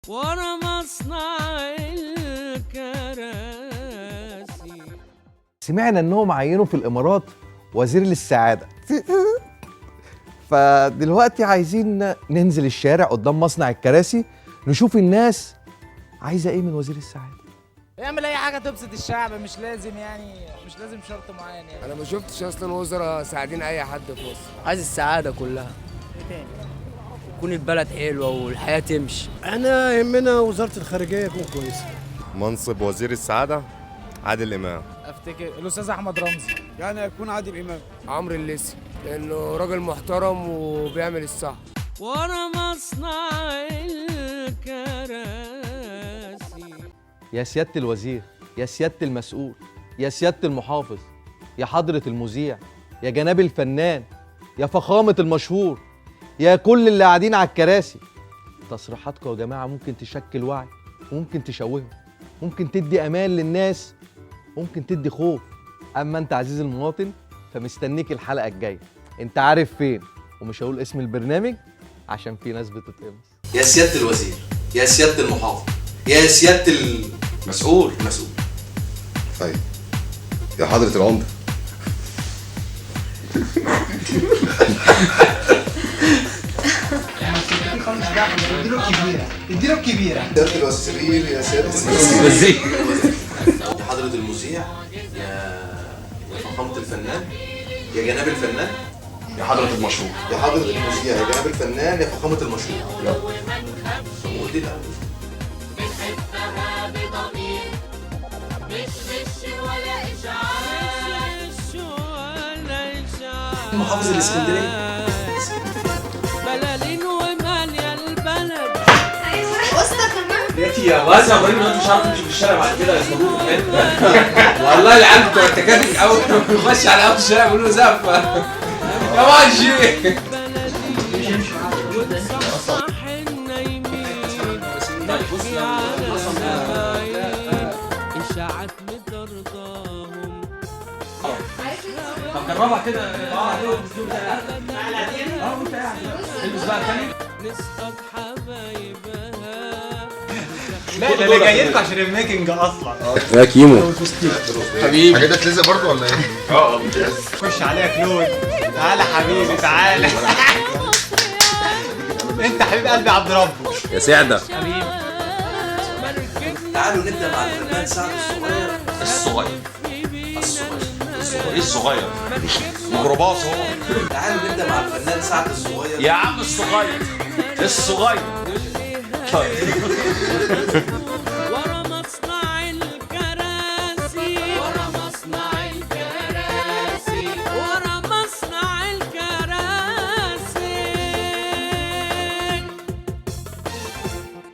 ورا مصنع الكراسي. سمعنا انهم عينوا في الامارات وزير للسعاده. فدلوقتي عايزين ننزل الشارع قدام مصنع الكراسي نشوف الناس عايزه ايه من وزير السعاده. يعمل اي حاجه تبسط الشعب، مش لازم شرط معين يعني. انا ما شفتش اصلا وزراء ساعدين اي حد في مصر. عايز السعادة كلها، تكون البلد حلوة والحياة تمشي. احنا يهمنا وزارة الخارجية تكون كويسة. منصب وزير السعادة عادل إمام. افتكر الاستاذ احمد رمزي. يعني هيكون عادل امام. عمرو الليثي لانه راجل محترم وبيعمل الصح. ورا مصنع الكراسي. يا سياده الوزير، يا سياده المسؤول، يا سياده المحافظ، يا حضره المذيع، يا جناب الفنان، يا فخامه المشهور، يا كل اللي قاعدين على الكراسي. تصريحاتكم يا جماعه ممكن تشكل وعي وممكن تشوههم، ممكن تدي امان للناس، ممكن تدي خوف. اما انت عزيزي المواطن فمستنيك الحلقه الجايه. انت عارف فين، ومش هقول اسم البرنامج عشان في ناس بتتقمص. يا سيادة الوزير، يا سيادة المحافظ، يا سيادة المسؤول. طيب يا حضرة العمدة. اديله الكبيرة. سيادة الوزير، يا سيادة يا حضرة المذيع، يا فخامة الفنان، يا جناب الفنان، يا حضرة المشروع. يا حضرة المذيع، يا جناب الفنان، يا فخامة المشروع. يلا قول دي الأول. محافظ الاسكندريه بلالين وماليه البلد. وسطك كمان يا واسع يا ابراهيم، انت مش عارف تمشي في الشارع بعد كده يصدموك. والله العيال بتوع التكاتك اول ما بيخش على اول الشارع بيقولوا له زفه يا ماشي. وتصحح النايمين نحكي على الزباين اشاعات مترضاهم. طب جربها كده. البس بقى تاني. نسقط حبايبها. لا ده انا جاي لكم عشان الميكنج اصلا. يا كيمو حبيبي الحاجات دي هتلزق برضه ولا ايه؟ خش عليها كلود. تعالى حبيبي تعالى. انت حبيب قلبي عبد ربه. يا سعدة. تعالوا نبدأ مع الفنان سعد الصغير. ايه الصغير؟ ميكروباص هو. تعالوا نبدأ مع الفنان سعد الصغير. يا عم الصغير.